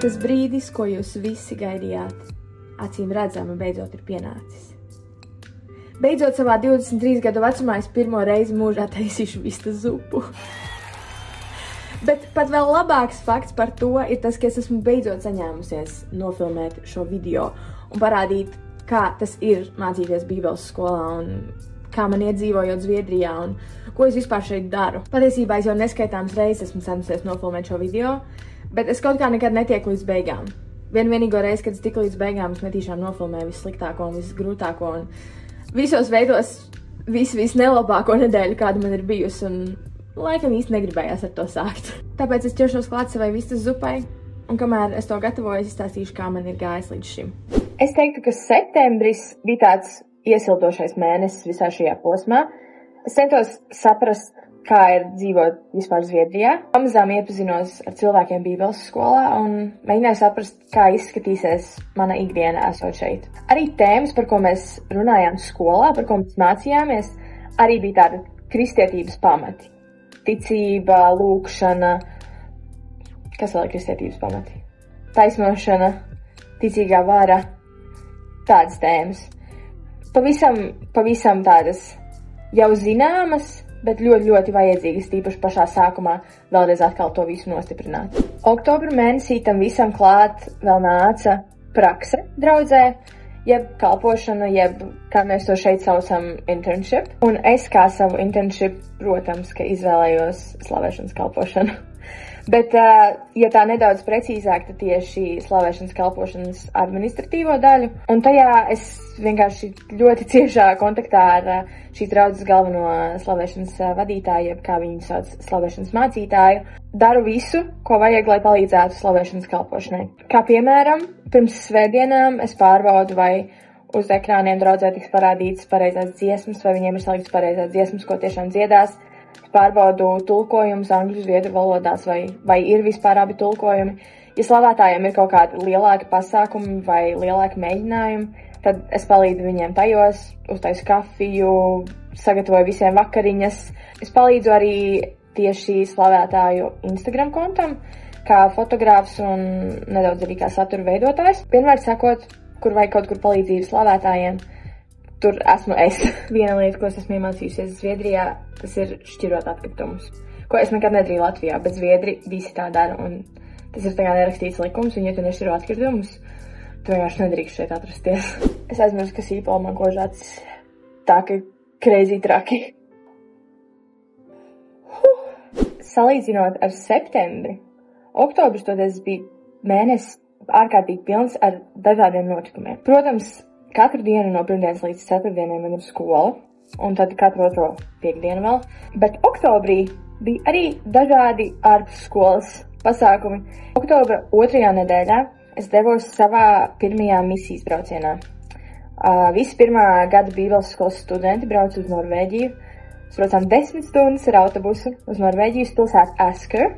Tas brīdis, ko jūs visi gaidījāt, acīm redzami beidzot ir pienācis. Beidzot savā 23 gadu vecumā es pirmo reizi mūžā taisīšu vistas zupu. Bet pat vēl labāks fakts par to ir tas, ka es esmu beidzot saņēmusies nofilmēt šo video un parādīt, kā tas ir mācīties Bībeles skolā un kā man iet dzīvojot Zviedrijā un ko es vispār šeit daru. Patiesībā es jau neskaitāms reizes esmu censusies nofilmēt šo video, bet es kaut kā nekad netieku līdz beigām. Vienīgo reizi, kad es tiku līdz beigām, es netīšām nofilmēju vissliktāko un visgrūtāko un visos veidos visnelabāko nedēļu, kāda man ir bijusi, un laikam īsti negribējās ar to sākt. Tāpēc es ķeršos klāt savai vistas zupai, un kamēr es to gatavoju, es izstāstīšu, kā man ir gājis līdz šim. Es teiktu, ka septembris bija tāds iesildošais mēnesis visā šajā posmā. Es centos saprast, kā ir dzīvot vispār Zviedrijā. Pamazām iepazinos ar cilvēkiem Bībeles skolā un mēģināju saprast, kā izskatīsies mana ikdiena esot šeit. Arī tēmas, par ko mēs runājām skolā, par ko mēs mācījāmies, arī bija tāda kristietības pamati. Ticība, lūkšana, kas vēl ir kristietības pamati? Taisnošana, ticīgā vara, tādas tēmas. Pavisam tādas jau zināmas, bet ļoti vajadzīgas, tīpaši pašā sākumā vēlreiz atkal to visu nostiprināt. Oktobra mēnesī tam visam klāt vēl nāca prakse draudzē, jeb kalpošana, jeb, kā mēs to šeit saucam, internship. Un es kā savu internship, protams, ka izvēlējos slavēšanas kalpošanu. Bet, ja tā nedaudz precīzāk, tad tieši slavēšanas kalpošanas administratīvo daļu. Un tajā es vienkārši ļoti ciešā kontaktā ar šīs draudzes galveno slavēšanas vadītāju, jeb kā viņu sauc, slavēšanas mācītāju, daru visu, ko vajag, lai palīdzētu slavēšanas kalpošanai. Kā piemēram, pirms svētdienām es pārbaudu, vai uz ekrāniem draudzē tiks parādīts pareizās dziesmas, vai viņiem ir salikts pareizās dziesmas, ko tiešām dziedās. Pārbaudu tulkojumus angļu, zviedru valodās, vai ir vispār abi tulkojumi. Ja slavētājiem ir kaut kādi lielāki pasākumi vai lielāki mēģinājumi, tad es palīdzu viņiem tajos, uztaisu kafiju, sagatavoju visiem vakariņas. Es palīdzu arī tieši slavētāju Instagram kontam, kā fotogrāfs un nedaudz arī kā satura veidotājs. Vienmēr sakot, kur vajag kaut kur palīdzību slavētājiem, tur esmu es. Viena lieta, ko es esmu iemācījusies Zviedrijā, tas ir šķirot atkritumus. Ko es nekad nedarīju Latvijā, bet Zviedri visi tā dara, un tas ir tā kā nerakstīts likums, un ja tu nešķiro atkritumus, tu vienkārši nedrīkst šeit atrasties. Es aizmirsu, ka sīpola man kož acis tā, ka crazy traki. Salīdzinot ar septembri, oktobris toties bija mēnesis ārkārtīgi pilns ar dažādiem notikumiem. Protams, katru dienu no pirmdienas līdz ceturtdienai man ir skola, un tad katru otro piekdienu vēl. Bet oktobrī bija arī dažādi ārpus skolas pasākumi. Oktobra 2. nedēļā es devos savā pirmajā misijas braucienā. Visi pirmā gada Bībeles skolas studenti brauc uz Norvēģiju. Mēs braucām 10 stundas ar autobusu uz Norvēģijas pilsētu Asker,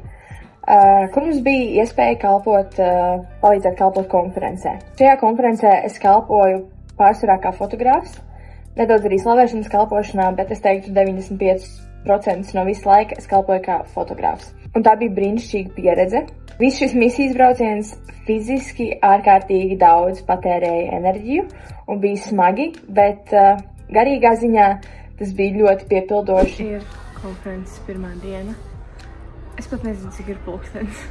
kur mums bija iespēja palīdzēt kalpot konferencē. Šajā konferencē es kalpoju pārsvarā kā fotogrāfs, nedaudz arī slavēšanas kalpošanā, bet es teiktu 95% no visu laika es kalpoju kā fotogrāfs. Un tā bija brīnišķīga pieredze. Viss šis misijas brauciens fiziski ārkārtīgi daudz patērēja enerģiju un bija smagi, bet garīgā ziņā tas bija ļoti piepildoši. Šī ir konferences pirmā diena. Es pat nezinu, cik ir pulkstens.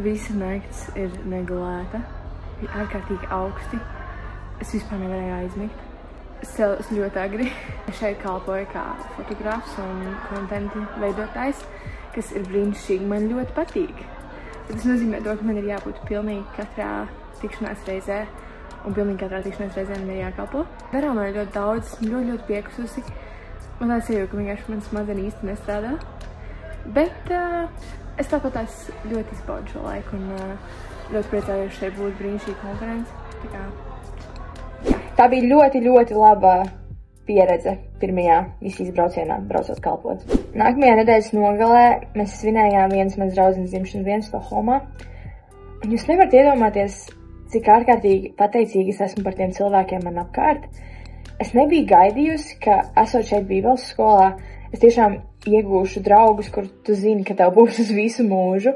Visa nakts ir negulēta, bija ārkārtīgi augsti. Es vispār nevarēju aizmigt. Es cēlos ļoti agri. Es šeit kalpoju kā fotogrāfs un kontenta veidotājs, kas ir brīnišķīgi. Man ļoti patīk. Tas nozīmē to, ka man ir jābūt pilnīgi katrā tikšanās reizē, un pilnīgi katrā tikšanās reizē man ir jākalpo. Darā man ir ļoti daudz, ļoti piekususi. Man tāds ir, ka vienkārši man smadzenes īsti nestrādā. Bet es tāpat ļoti izbaudu šo laiku un ļoti priecājos šeit būt brīnišķīga konference. Tā bija ļoti laba pieredze pirmajā misijas braucienā, braucot kalpot. Nākamajā nedēļas nogalē mēs svinējām vienas manas draudzenes dzimšanas dienu Stokholmā. Un jūs nevarat iedomāties, cik ārkārtīgi pateicīgi es esmu par tiem cilvēkiem man apkārt. Es nebiju gaidījusi, ka esot šeit Bībeles skolā, es tiešām iegūšu draugus, kur tu zini, ka tev būs uz visu mūžu.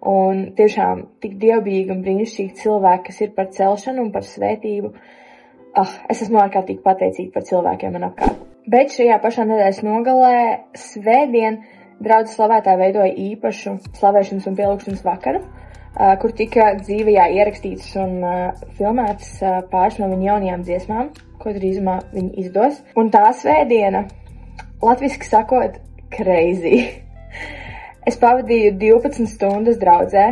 Un tiešām tik dievbijīgi un brīnišķīgi cilvēki, kas ir par celšanu un par svētību. Es esmu ārkārtīgi pateicīga par cilvēkiem man apkārt. Bet šajā pašā nedēļas nogalē svētdien draudzes slavētāji veidoja īpašu slavēšanas un pielūgšanas vakaru, kur tika dzīvajā ierakstīts un filmēts pāris no viņa jaunajām dziesmām, ko drīzumā viņi izdos. Un tā svētdiena, latviski sakot, crazy. Es pavadīju 12 stundas draudzē,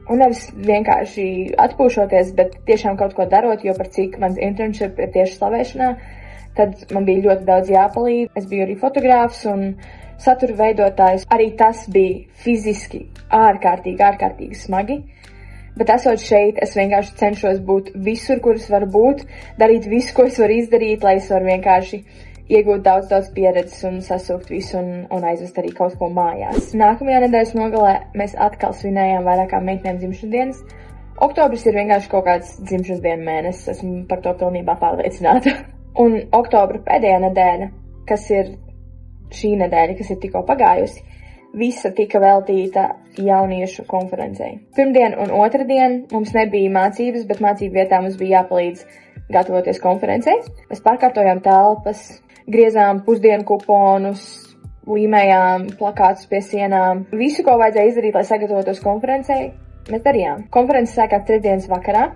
un nevis vienkārši atpūšoties, bet tiešām kaut ko darot, jo par cik mans internship ir tieši slavēšanā, tad man bija ļoti daudz jāpalīdz. Es biju arī fotogrāfs un satura veidotājs. Arī tas bija fiziski ārkārtīgi smagi, bet esot šeit, es vienkārši cenšos būt visur, kur es varu būt, darīt visu, ko es varu izdarīt, lai es varu vienkārši iegūt daudz pieredzes un sasūkt visu un aizvest arī kaut ko mājās. Nākamajā nedēļas nogalē mēs atkal svinējām vairākām meitenēm dzimšanas dienas. Oktobris ir vienkārši kaut kāds dzimšanas dienu mēnesis, esmu par to pilnībā pārliecināta. Un oktobra pēdējā nedēļa, kas ir šī nedēļa, kas ir tikko pagājusi, visa tika veltīta jauniešu konferencei. Pirmdien un otrdien mums nebija mācības, bet mācību vietā mums bija jāpalīdz gatavoties konferencei. Mēs pārkārtojām telpas, griezām pusdienu kuponus, līmējām plakātus pie sienām. Visu, ko vajadzēja izdarīt, lai sagatavotos konferencei, mēs darījām. Konferences sākās trešdienas vakarā.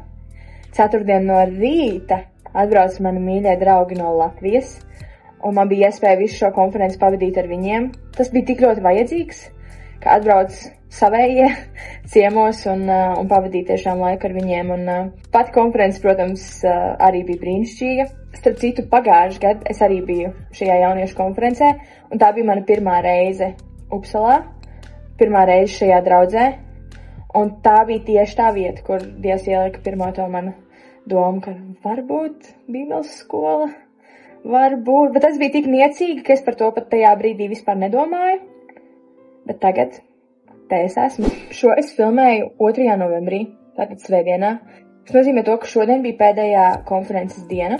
Ceturtdien no rīta atbrauc mani mīļie draugi no Latvijas, un man bija iespēja visu šo konferenci pavadīt ar viņiem. Tas bija tik ļoti vajadzīgs, ka atbrauc savējie ciemos un pavadīt tiešām laiku ar viņiem. Un pati konferences, protams, arī bija brīnišķīga. Starp citu, pagājušajā gadā es arī biju šajā jauniešu konferencē, un tā bija mana pirmā reize Upsalā, pirmā reize šajā draudzē, un tā bija tieši tā vieta, kur Dievs ielika pirmo to manu domu, ka varbūt Bībeles skola, varbūt, bet tas bija tik niecīgi, ka es par to pat tajā brīdī vispār nedomāju, bet tagad te es esmu. Šo es filmēju 2. novembrī, tātad svētdienā. Tas nozīmē to, ka šodien bija pēdējā konferences diena,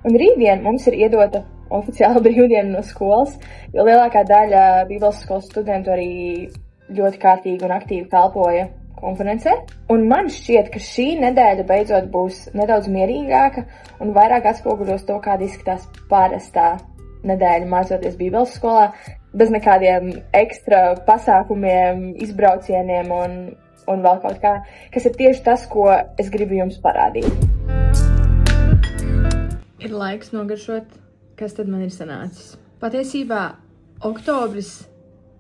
un rītdien mums ir iedota oficiāla brīvdiena no skolas, jo lielākā daļa Bībeles skolas studentu arī ļoti kārtīgi un aktīvi kalpoja konferencē. Un man šķiet, ka šī nedēļa beidzot būs nedaudz mierīgāka un vairāk atspoguļos to, kāda izskatās parastā nedēļa mācoties Bībeles skolā, bez nekādiem ekstra pasākumiem, izbraucieniem un vēl kaut kā, kas ir tieši tas, ko es gribu jums parādīt. Ir laiks nogaršot, kas tad man ir sanācis. Patiesībā oktobris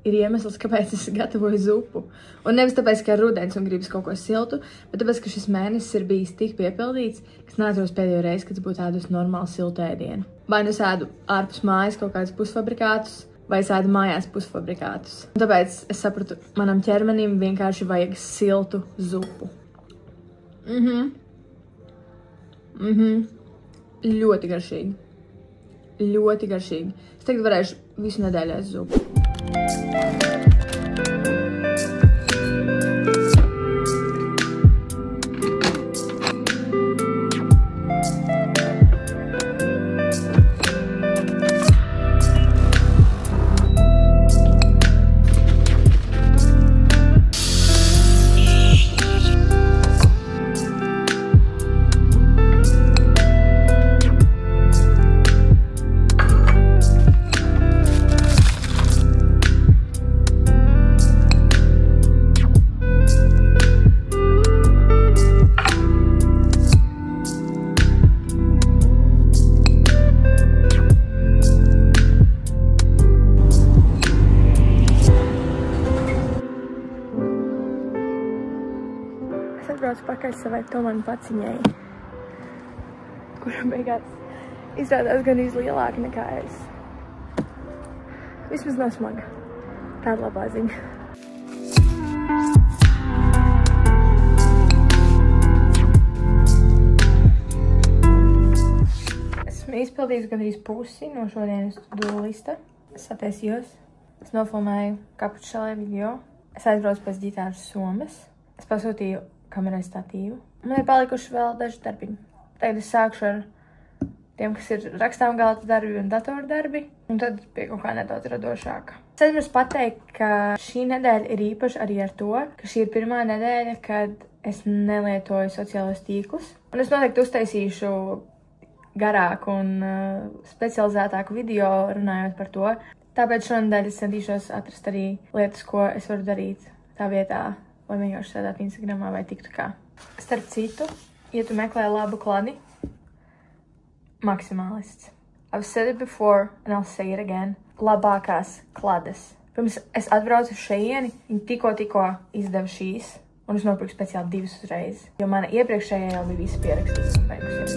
ir iemesls, kāpēc es gatavoju zupu. Un nevis tāpēc, ka ir rudens un gribas kaut ko siltu, bet tāpēc, ka šis mēnesis ir bijis tik piepildīts, ka es neatceros pēdējo reizi, kad es būtu ēdus normālu siltu ēdienu. Vai nu es ēdu ārpus mājas kaut kādus pusfabrikātus, vai es ēdu mājās pusfabrikātus. Un tāpēc es sapratu, manam ķermenim vienkārši vajag siltu zupu. Ļoti garšīgi. Ļoti garšīgi. Es tagad varēšu visu nedēļu ēst zupu. Atbraucu pakaļ savai Tomanu paciņai, kura beigās izrādās gan lielāka nekā es. Vismaz nav smaga. Tāda labā ziņa. Esmu izpildījis gandrīz pusi no šodienas to-do lista. Es sataisījos. Es nofilmēju kapučšalē video. Es aizbraucu pēc ģitāras somas. Es pasūtīju kamerai statīvu. Man ir palikuši vēl daži darbiņi. Tagad es sākšu ar tiem, kas ir rakstām galda darbi un datordarbi, un tad pie kaut kā nedaudz radošāka. Es atceros pateikt, ka šī nedēļa ir īpaša arī ar to, ka šī ir pirmā nedēļa, kad es nelietoju sociālos tīklus. Un es noteikti uztaisīšu garāku un specializētāku video runājot par to. Tāpēc šonedēļ es centīšos atrast arī lietas, ko es varu darīt tā vietā, lai vienkārši sēdētu Instagramā vai TikTokā. Starp citu, ja tu meklē labu kladi, maksimālists. I've said it before and I'll say it again. Labākās klades. Pirms es atbraucu šeieni, viņi tikko izdeva šīs, un es nopirku speciāli 2 uzreiz, jo mana iepriekšējā jau bija visi pierakstīts un beigusies.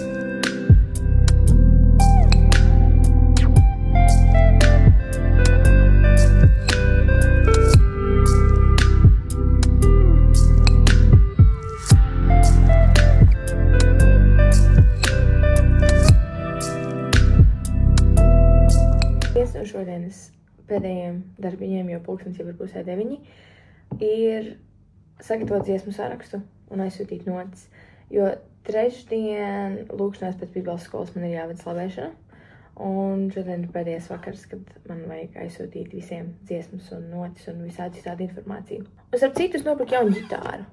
No šodienas pēdējiem darbiņiem, jo pulkstens jau ir 8:30, ir sagatavot dziesmu sarakstu un aizsūtīt notis, jo trešdien lūkšanās pēc Bībeles skolas man ir jāved slavēšana, un šodien ir pēdējais vakars, kad man vajag aizsūtīt visiem dziesmas un notis un visādi citādi informāciju. Un starp citu es nopirku jaunu ģitāru.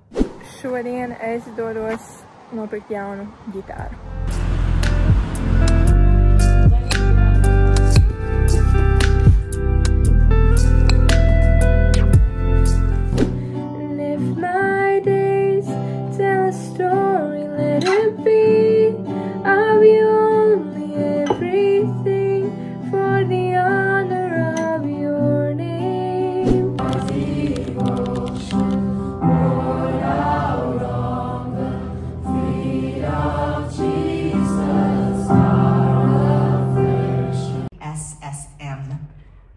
Šodien es dodos nopirkt jaunu ģitāru.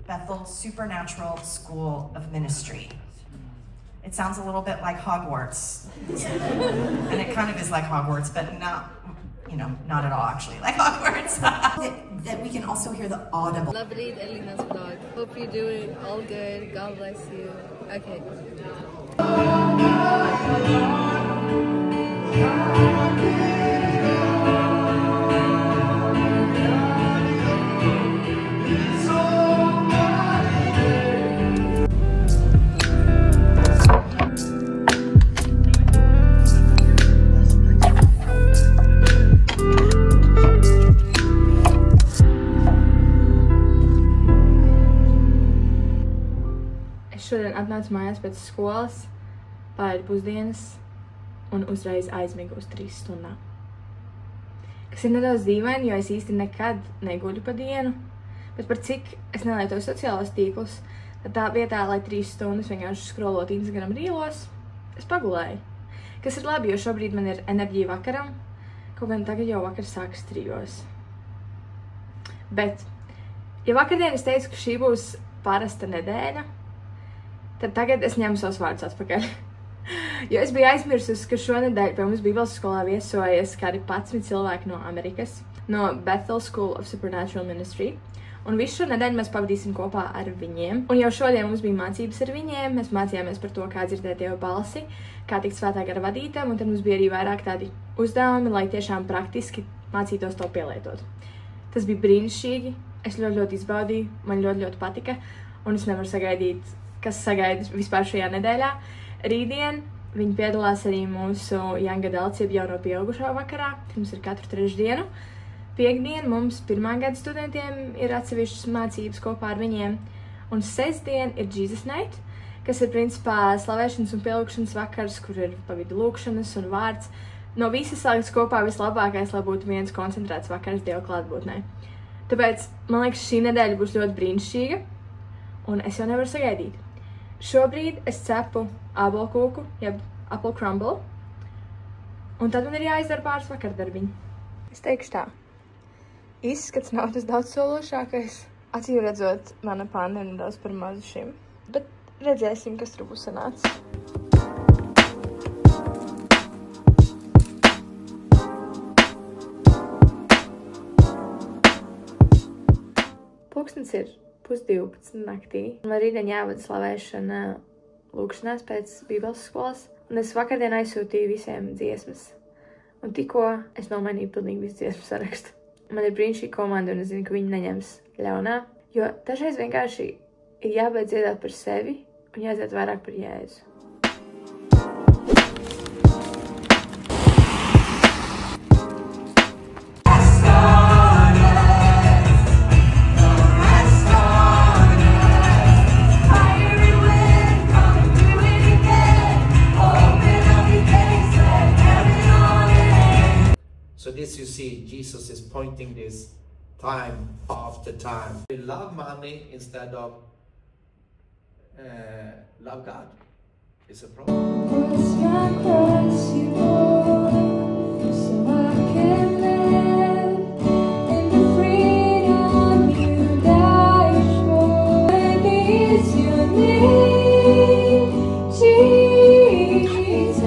Bethel Supernatural School of Ministry. It sounds a little bit like Hogwarts. And it kind of is like Hogwarts, but not, not at all actually like Hogwarts. that we can also hear the audible. Love read Elina's vlog. Hope you're doing all good. God bless you. Okay. Šodien atnācu mājās pēc skolas, pārēdu pusdienas un uzreiz aizmigu uz 3 stundām. Kas ir nedaudz dīvaini, jo es īsti nekad neguļu pa dienu, bet par cik es nelietoju sociālos tīklus, tad tā vietā, lai 3 stundas vienkārši scrollot Instagram rīlos, es pagulēju. Kas ir labi, jo šobrīd man ir enerģija vakaram, kaut gan tagad jau vakars sākas 3. Bet, ja vakardien es teicu, ka šī būs parasta nedēļa, tad tagad es ņemu savus vārdus atpakaļ. Jo es biju aizmirsusi, ka šonedēļ pie mums Bībeles skolā viesojas kādi 11 cilvēki no Amerikas, no Bethel School of Supernatural Ministry, un visu šo nedēļu mēs pavadīsim kopā ar viņiem. Un jau šodien mums bija mācības ar viņiem, mēs mācījāmies par to, kā dzirdēt Dieva balsi, kā tikt svētā gara vadītam, un tad mums bija arī vairāk tādi uzdevumi, lai tiešām praktiski mācītos to pielietot. Tas bija brīnišķīgi, es ļoti izbaudīju, man ļoti patika, un es nevaru sagaidīt, kas sagaida vispār šajā nedēļā. Rītdien viņi piedalās arī mūsu Young Adults, jeb jauno pieaugušo vakarā. Mums ir katru trešdienu. Piektdien mums 1. gada studentiem ir atsevišķas mācības kopā ar viņiem. Un sestdien ir Jesus Night, kas ir principā slavēšanas un pielūgšanas vakars, kur ir pa vidu lūkšanas un vārds. No visas salikts kopā vislabākais, lai būtu viens koncentrēts vakars Dieva klātbūtnē. Tāpēc, man liekas, šī nedēļa būs ļoti brīnišķīga, un es jau nevaru sagaidīt. Šobrīd es cepu ābolkūku, jeb apple crumble, un tad man ir jāizdara pāris vakardarbiņi. Es teikšu tā, izskats nav tas daudz sološākais. Acīm redzot, mana panna ir nedaudz par mazu šim, bet redzēsim, kas tur būs sanācis. Pulkstens ir 11:30 naktī. Man rītdien jāvada slavēšana lūkšanās pēc Bībeles skolas, un es vakardien aizsūtīju visiem dziesmas. Un tikko es nomainīju pilnīgi visu dziesmu sarakstu. Man ir brīnišķīga komanda, un es zinu, ka viņi neņems ļaunā, jo dažreiz vienkārši ir jābeidz dziedāt par sevi un jādzied vairāk par Jēzu. So this you see, Jesus is pointing this time after time. We love money instead of love God. It's a problem. Cross my cross, you bore, so I can live in the freedom you died for. What is your name, Jesus?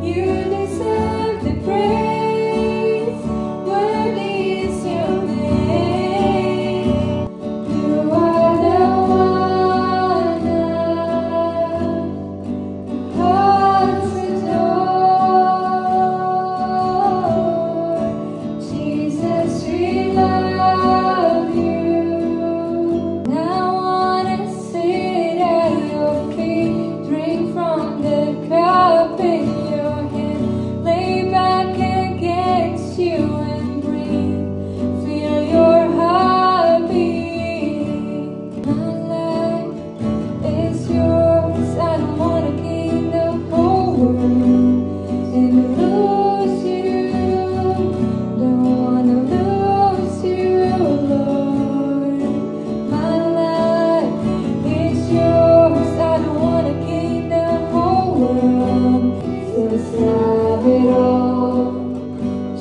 You deserve the praise. What is your name? You are the one hearts adore. Jesus, we love you. Now I wanna sit at your feet, drink from the cup in your hand, lay back against you and breathe, feel your heartbeat. My life is yours. I don't wanna gain the whole world and lose you. Don't wanna lose you, Lord. My life is yours. I don't wanna gain the whole world. Jesus, have it all.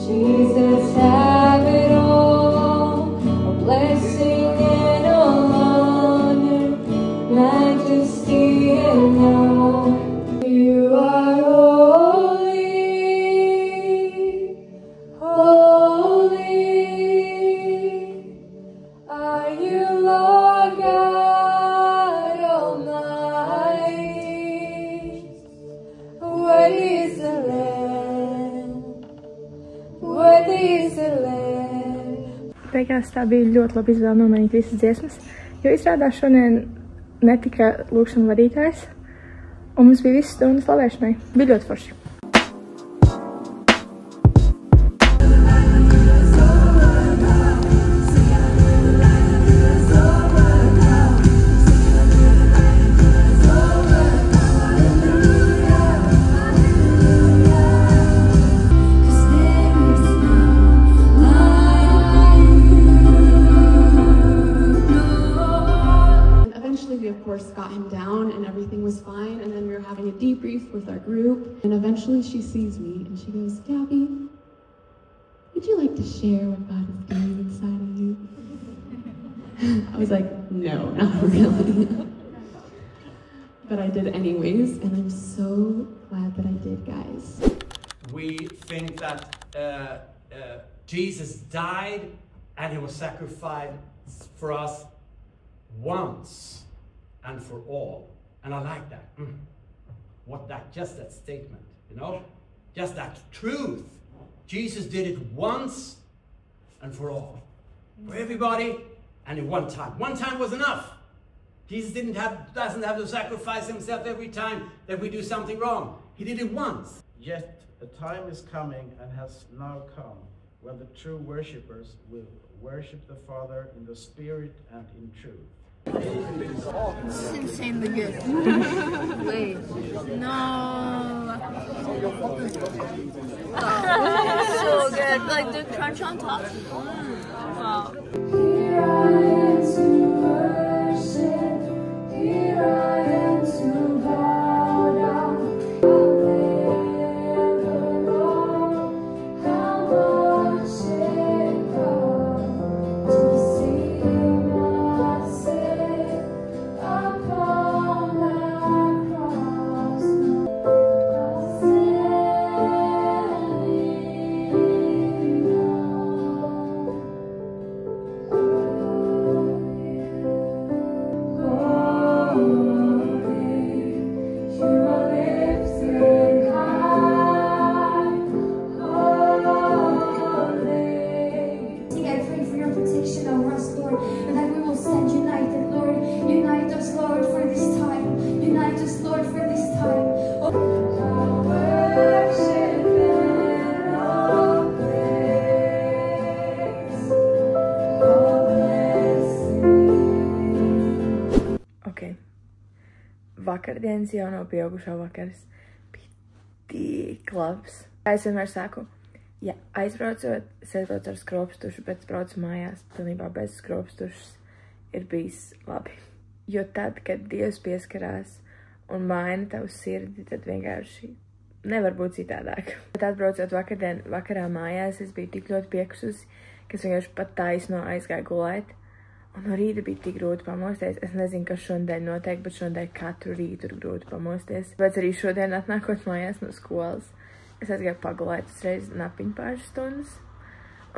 Jesus, have it all. A blessing and all honor, majesty and love. You are holy, holy. Are you Lord God Almighty? What is the Lamb? What is the Lamb? Beigās tā bija ļoti laba izvēle nomainīt visas dziesmas, jo izrādās šodien netika lūkšana vadītājs, un mums bija visas stundas slavēšanai. Bija ļoti forši. And eventually we of course got him down and everything was fine, and then we were having a debrief with our group, and eventually she sees me and she goes, Gabby, would you like to share what God is doing inside of you? I was like, no, not really. But I did anyways, and I'm so glad that I did, guys. We think that Jesus died and he was sacrificed for us once and for all. And I like that. Just that statement, you know? Just that truth. Jesus did it once and for all. For everybody and in one time. One time was enough. Jesus doesn't have to sacrifice himself every time that we do something wrong. He did it once. Yet a time is coming and has now come when the true worshippers will worship the Father in the Spirit and in truth. It's insanely good. Wait. No. Oh, so good. Like the crunch on top. Wow. Here I am to worship. Here I am to bow down. I'll never know how much it costs to see my sin upon that cross. Standing on. vakardienas jau nav pieaugušo vakars. Bija tik labs. Es vienmēr saku, ja aizbraucot, es aizbraucu ar skropstušu, bet braucu mājās pilnībā bez skropstušas, ir bijis labi. Jo tad, kad Dievs pieskarās un maina tavu sirdi, tad vienkārši nevar būt citādāk. Bet atbraucot vakarā mājās, es biju tik ļoti piekususi, ka es vienkārši pat taisno aizgāju gulēt. Un no rīta bija tik grūti pamosties. Es nezinu, kas šodien notiek, bet šodien katru rītu ir grūti pamosties. Bet arī šodien atnākot mājās no skolas, es aizgāju pagulēt uzreiz napiņu pāris stundas.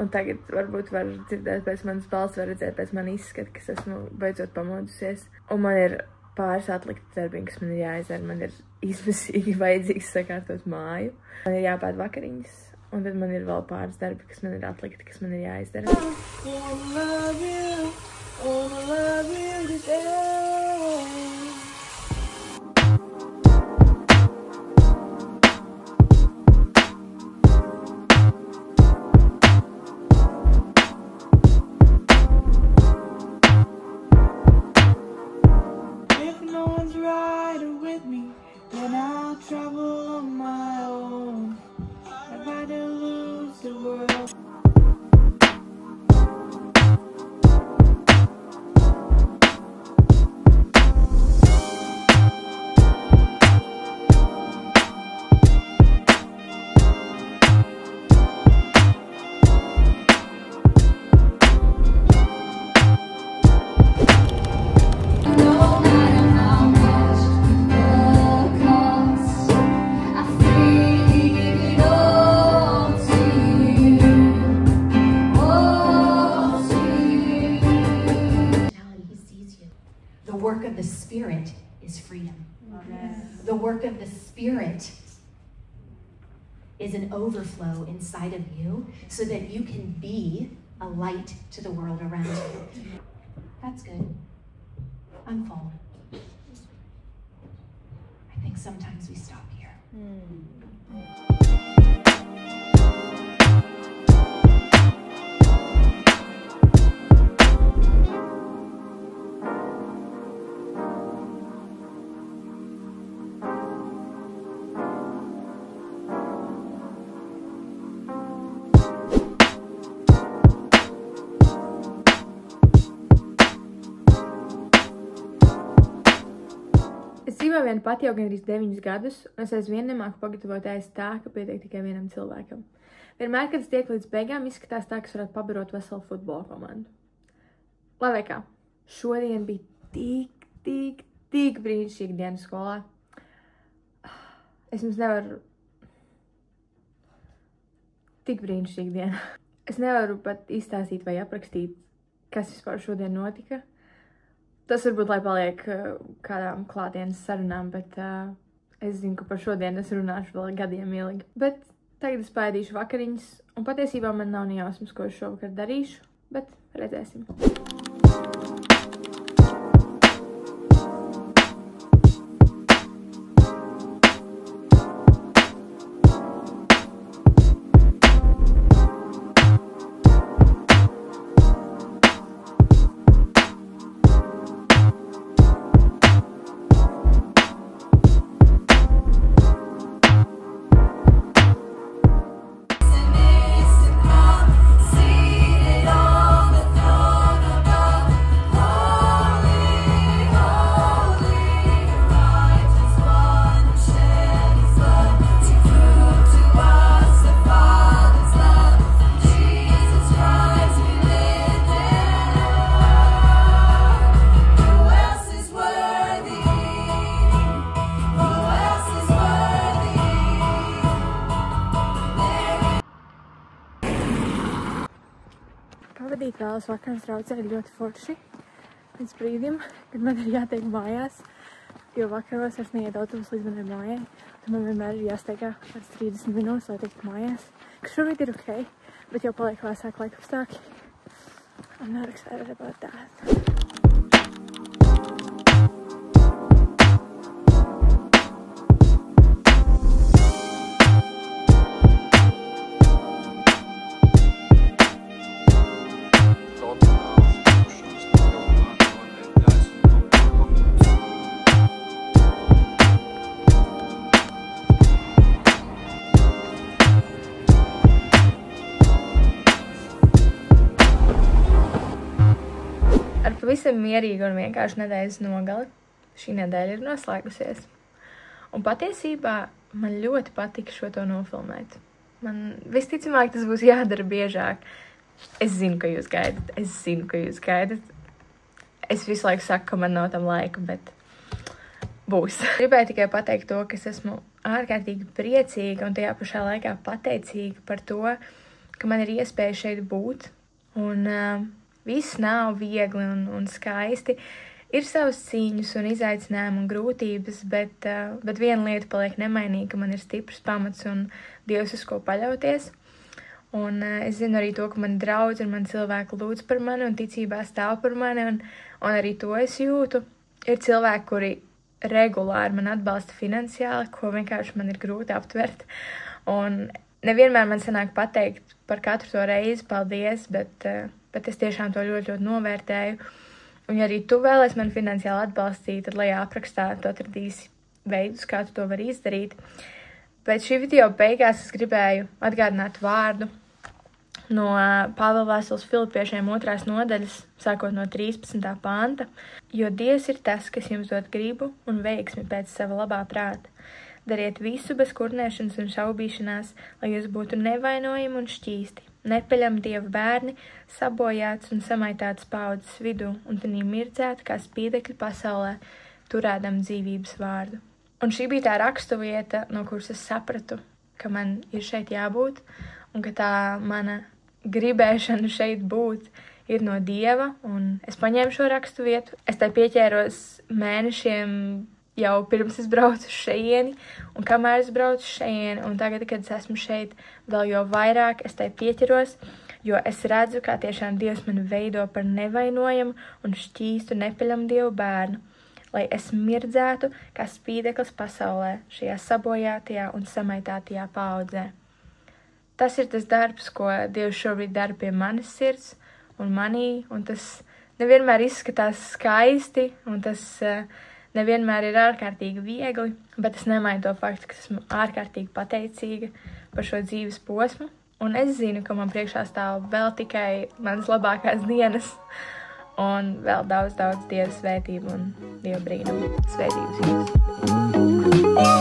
Un tagad varbūt var dzirdēt pēc manas balss, var redzēt pēc man izskata, ka es esmu beidzot pamodusies. Un man ir pāris atlikti darbiņi, kas man ir jāizdara. Man ir izmisīgi vajadzīgs sakārtot māju. Man ir jāpēd vakariņas. Un tad man ir vēl pāris darbi, kas man ir atlikti, kas man ir jāizdara. If no one's riding with me, then I'll travel on my own. I'd rather lose the world. The work of the Spirit is freedom. The work of the Spirit is an overflow inside of you so that you can be a light to the world around you. That's good. I'm full. I think sometimes we stop here. Es dzīvoju vien pat jau gandrīz 9 gadus, un es aizvien nemāku pagatavot ēst tā, ka pietiek tikai vienam cilvēkam. Vienmēr, kad es tieku līdz beigām, izskatās tā, ka es varētu pabarot veselu futbola komandu. Lai vai kā, šodien bija tik brīnišķīga diena skolā. Es jums nevaru... Tik brīnišķīga diena. Es nevaru pat izstāstīt vai aprakstīt, kas vispār šodien notika. Tas varbūt, lai paliek kādām klātienes sarunām, bet es zinu, ka par šodien es runāšu vēl gadiem ilgi. Bet tagad es paēdīšu vakariņas, un patiesībā man nav ne jausmas, ko es šovakar darīšu, bet redzēsim. Pavadīt vēlas vakars traucēja ļoti forši līdz brīdim, kad man ir jātiek mājās, jo vakaros vairs neiet autobus līdz manai mājai. Tad man vienmēr ir jāsteigā kāds 30 minūtes, lai tiktu mājās. Kas šobrīd ir ok, bet jau paliek vēsāk laika apstākļi. I'm not excited about that. pavisam mierīga un vienkārši nedēļas nogali. Šī nedēļa ir noslēgusies. Un patiesībā man ļoti patika šo to nofilmēt. Man visticamāk tas būs jādara biežāk. Es zinu, ka jūs gaidat. Es visu laiku saku, ka man nav tam laika, bet būs. Gribēju tikai pateikt to, ka es esmu ārkārtīgi priecīga un tajā pašā laikā pateicīga par to, ka man ir iespēja šeit būt. Un viss nav viegli un skaisti. Ir savas cīņas un izaicinājumi un grūtības, bet viena lieta paliek nemainīga, ka man ir stiprs pamats un Dievs, uz ko paļauties. Un es zinu arī to, ka mani draudzi un mani cilvēki lūdz par mani un ticībā stāv par mani, un arī to es jūtu. Ir cilvēki, kuri regulāri man atbalsta finansiāli, ko vienkārši man ir grūti aptvert. Un nevienmēr man sanāk pateikt par katru to reizi paldies, bet es tiešām to ļoti, ļoti novērtēju. Un ja arī tu vēlies mani finansiāli atbalstīt, tad lejā aprakstā tu atradīsi veidus, kā tu to vari izdarīt. Bet šī video beigās es gribēju atgādināt vārdu no Pāvila vēstules Filipiešiem 2. nodaļas, sākot no 13. panta, jo Dievs ir tas, kas jums dod gribu un veiksmi pēc sava labā prāta. Dariet visu bez kurnēšanas un šaubīšanās, lai jūs būtu nevainojami un šķīsti, nepeļami Dieva bērni, sabojāts un samaitāts paudzes vidū un tanī mirdzēt kā spīdekļi pasaulē, turēdam dzīvības vārdu. Un šī bija tā raksturvieta, no kuras es sapratu, ka man ir šeit jābūt un ka tā mana gribēšana šeit būt ir no Dieva, un es paņēmu šo raksturvietu. Es tai pieķēros mēnešiem jau pirms es braucu uz šeieni, un kamēr es braucu uz šeieni, un tagad, kad es esmu šeit, vēl jau vairāk es tai pieķeros, jo es redzu, kā tiešām Dievs mani veido par nevainojamu un šķīstu nepeļamu Dievu bērnu, lai es mirdzētu kā spīdeklis pasaulē, šajā sabojātajā un samaitātajā paudzē. Tas ir tas darbs, ko Dievs šobrīd dara pie manis sirds un manī, un tas nevienmēr izskatās skaisti, un tas nevienmēr ir ārkārtīgi viegli, bet es nemainu to faktu, ka esmu ārkārtīgi pateicīga par šo dzīves posmu, un es zinu, ka man priekšā stāv vēl tikai manas labākās dienas, un vēl daudz Dieva svētību un Dieva brīnumu. Svētības jums!